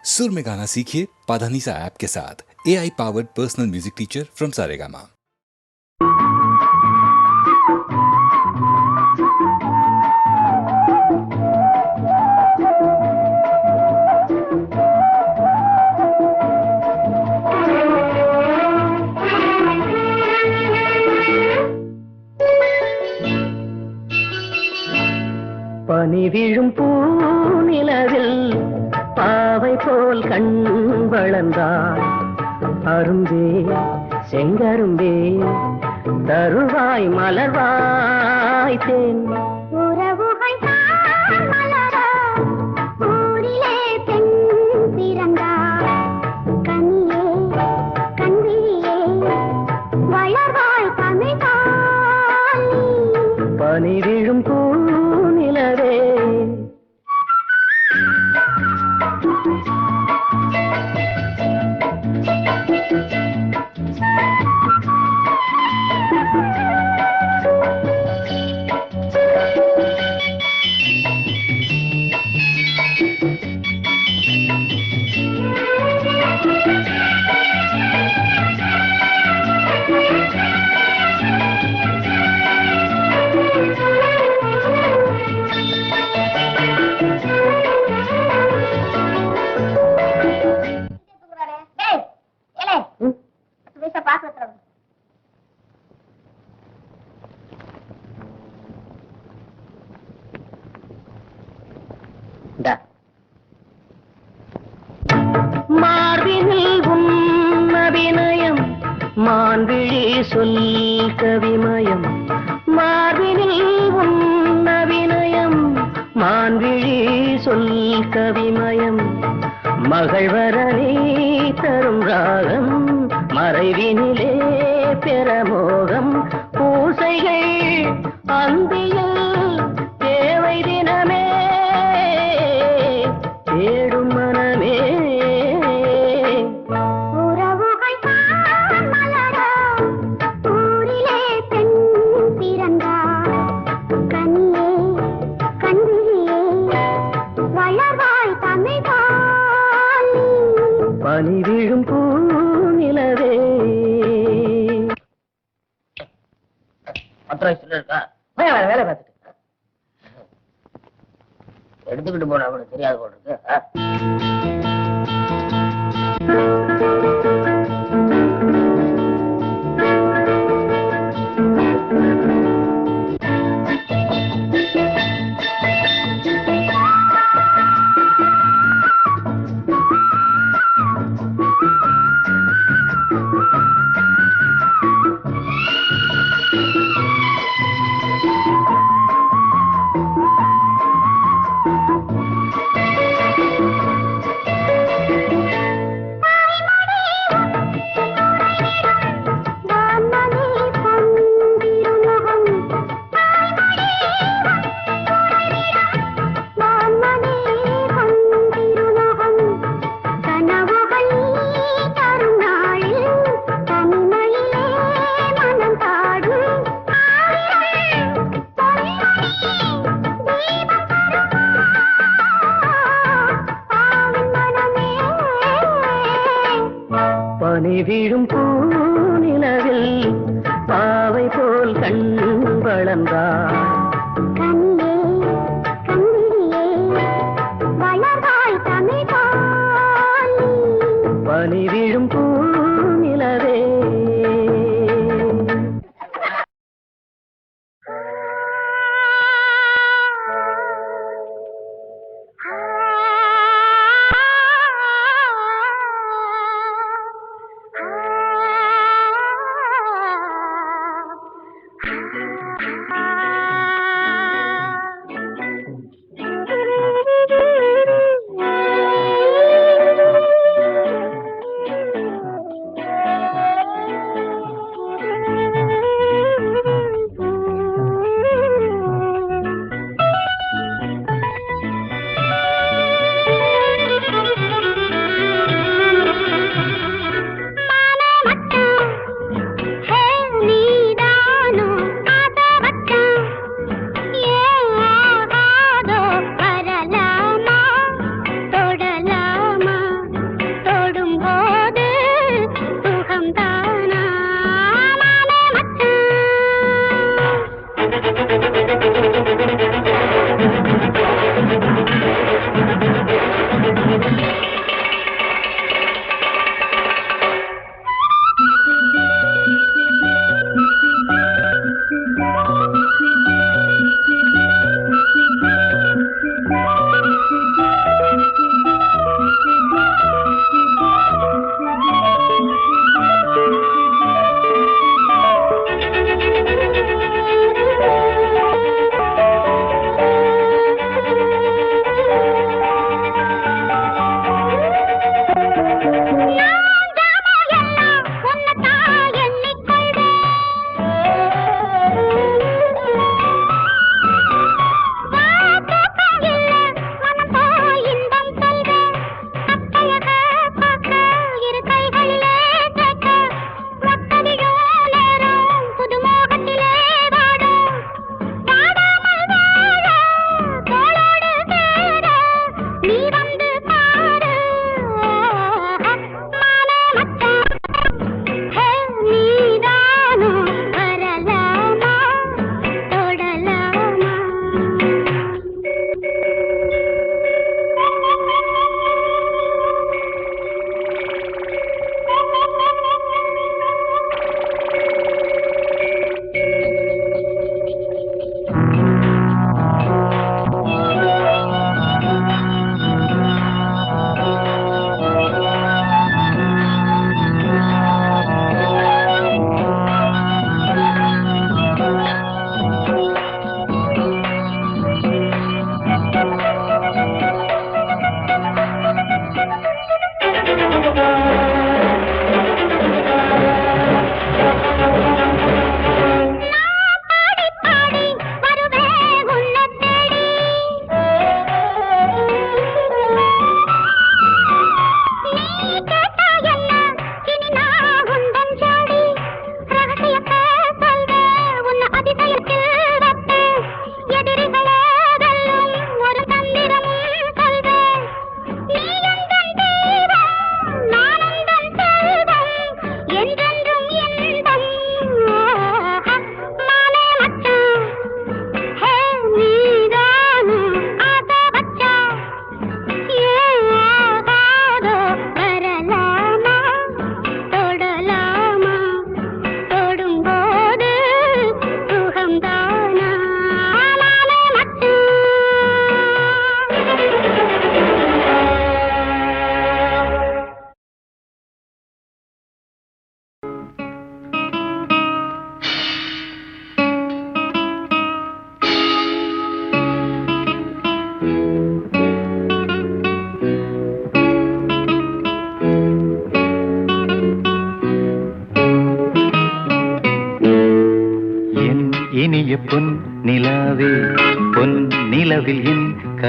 सुर में गाना सीखिए पाधानीसा ऐप के साथ। AI powered personal music teacher from Saregama. பனி விழும் பூநிலவில் பாவை போல் கண் வளர்ந்தாள். அரும்பே செங்கரும்பே தருவாய் மலர்வாய் தேன். உறவுகள் தான் மலர ஊரிலே பெண் பிறந்தாள். கனியே கண்விழியே வளர்வாய் தமிழ்தாய். பனி விழும் பூநிலவே மார்பினில் உன் அபிநயம் மான்விழி சொல் கவிமயம். மார்பினில் உன் அபிநயம் மான்விழி சொல் கவிமயம். மகள்வரனே தரும் ராகம் மறைவினிலே பெறமோகம். பூசைகள் அந்தியில் தேவை தினமே தேடும் மனமே. உறவுகள் தான் மலர ஊரிலே பெண் பிறந்தாள். கனியே கண்விழியே வளர்வாய் தமிழ்தாய். பனி விழும் பூநிலவே. இருக்கா வேலை பார்த்துட்டு எடுத்துக்கிட்டு போனா கூட தெரியாது போல இருக்கு. பனி விழும் பூநிலவில் பாவை போல் கண் வளர்ந்தாள். கனியே கண்விழியே வளர்வாய் தமிழ்தாய். பனி விழும் பூநிலவே.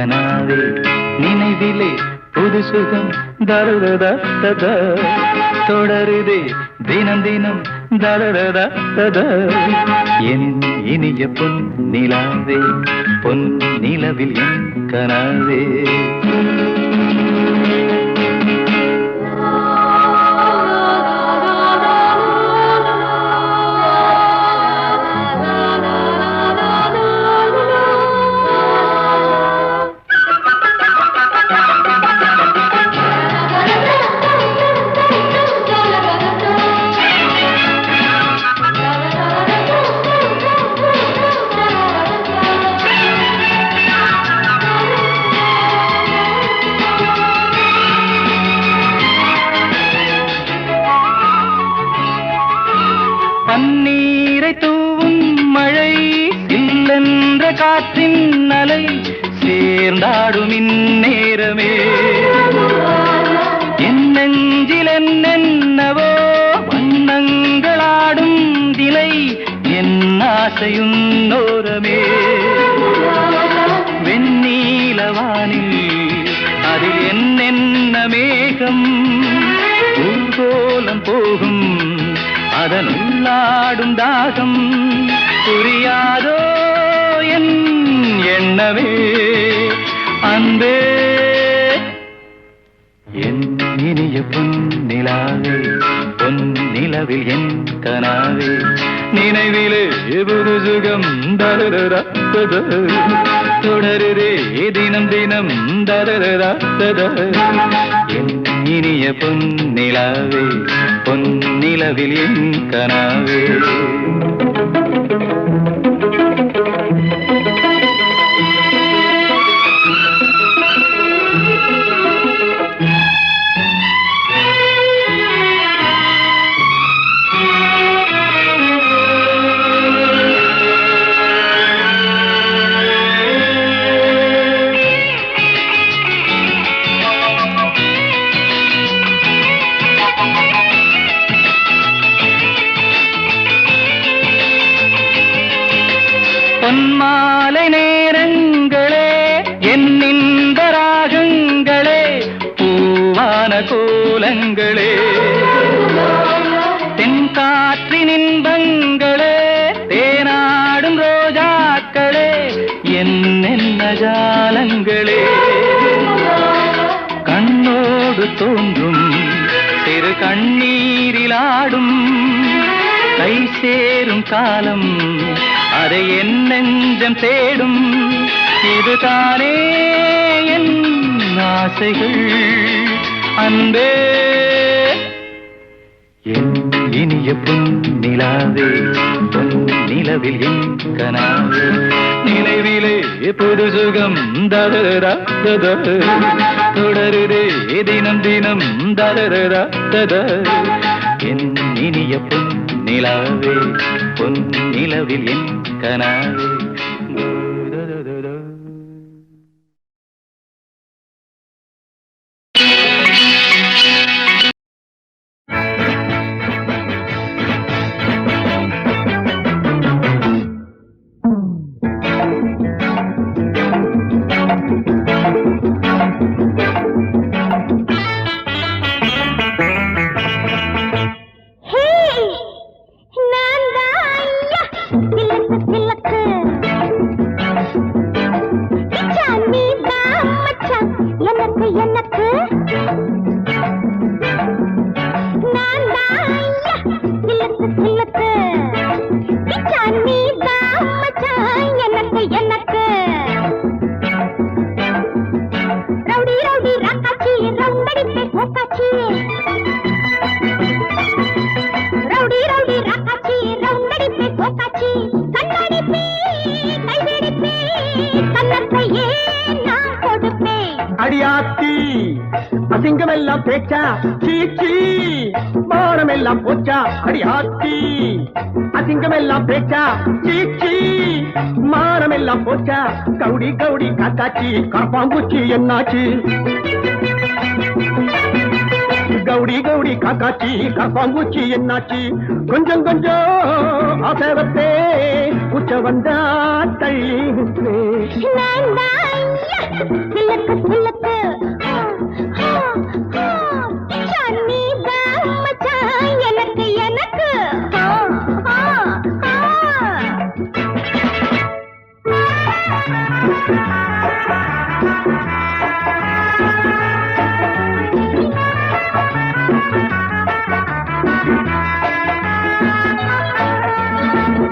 கனாவே நினைவிலே புது சுகம் தருததா ததா தொடருதே தினம் தினம் தருததா ததா என் இனிய பொன் நிலாவே பொன் நிலவில் என் கனாவே பன்னீரை தூவும் மழை இல்லென்ற காற்றின் அலை சேர்ந்தாடும் இந்நேரமே என் நெஞ்சில் என்னென்னவோ வண்ணங்களாடும் திலை என் ஆசையும் நோரமே வெண்ணீலவானில் அதில் என்னென்ன மேகம் ஊர்கோலம் போகும் அதன் உள்ளாடும் தாகம் புரியாதோ என் எண்ணமே அன்பே என் இனிய பொன் நிலாவே பொன் நிலவில் என் கனாவே நினைவிலே புது சுகம் தருதா ததா தொடருதே தினம் தினம் தருதா ததா என் இனிய பொன் நிலாவே பொன் நிலவில் என் கனாவே பொன்மாலை நேரங்களே என்னிந்த ராகங்களே பூவான கோலங்களே தென்காற்றின் இன்பங்களே தேனாடும் ரோஜாக்களே என்னென்ன ஜாலங்களே கண்ணோடு தோன்றும் சிறு கண்ணீரிலாடும் கை சேரும் காலம் அதை என் நெஞ்சம் தேடும் இதுதானே என் ஆசைகள் அன்பே என் இனிய பொன் நிலாவே பொன் நிலவில் என் கனாவே நினைவிலே புது சுகம் தருதா ததா தொடருதே தினம் தினம் தருதா ததா என் இனிய பொன் நிலாவே பொன் நிலவில் என் கனாவே அடியாத்தி அசிங்கமெல்லாம் பேச்சா சீச்சி மானமெல்லாம் போச்சா அடியாத்தி அசிங்கமெல்லாம் பேச்சா சீச்சி மானமெல்லாம் போச்சா கவுடி கவுடி காத்தாச்சி கரப்பாம்பூச்சி என்னாச்சு கவுடி கவுடி காக்காச்சி கரப்பாம்பூச்சி என்னாச்சு கொஞ்சம் கொஞ்சம் ஆசவத்தே உச்ச வந்தா தள்ளி சிலுக்கு சிலுக்கு நீதான் மச்சான் எனக்கு எனக்கு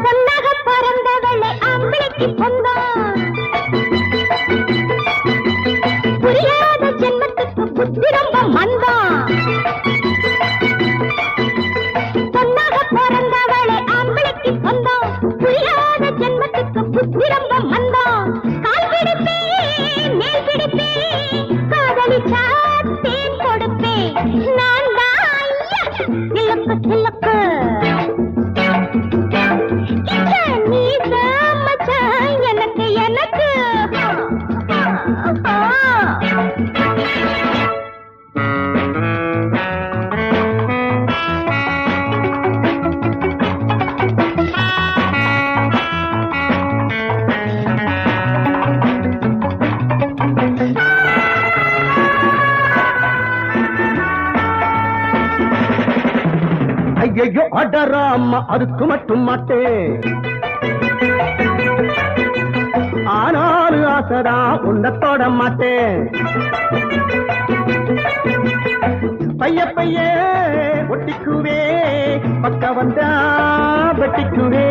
பொன்னாக பிறந்தவளை ஆம்பளைக்கு சொந்தம் புரியாத ஜென்மத்துக்கு புத்தி ரொம்ப மந்தம் பொன்னாக பிறந்தவளை ஆம்பளைக்கு சொந்தம் புரியாத ஜென்மத்துக்கு புத்தி ரொம்ப மந்தம் கால் பிடிப்பேன் மேல் பிடிப்பேன் காதலிச்சா தேன் கொடுப்பேன் நான் தான் சிலுக்கு சிலுக்கு நீதான் மச்சான் எனக்கு எனக்கு ஐயோ அடராமா அதுக்கு மட்டும் மாட்டேன் ஆனாலும் ஆசைதான் உன்னை தொட மாட்டேன் பைய பைய ஒட்டிக்குவே பக்க வந்தா வெட்டிக்குவே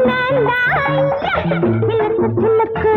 நான் தான் சிலுக்கு சிலுக்கு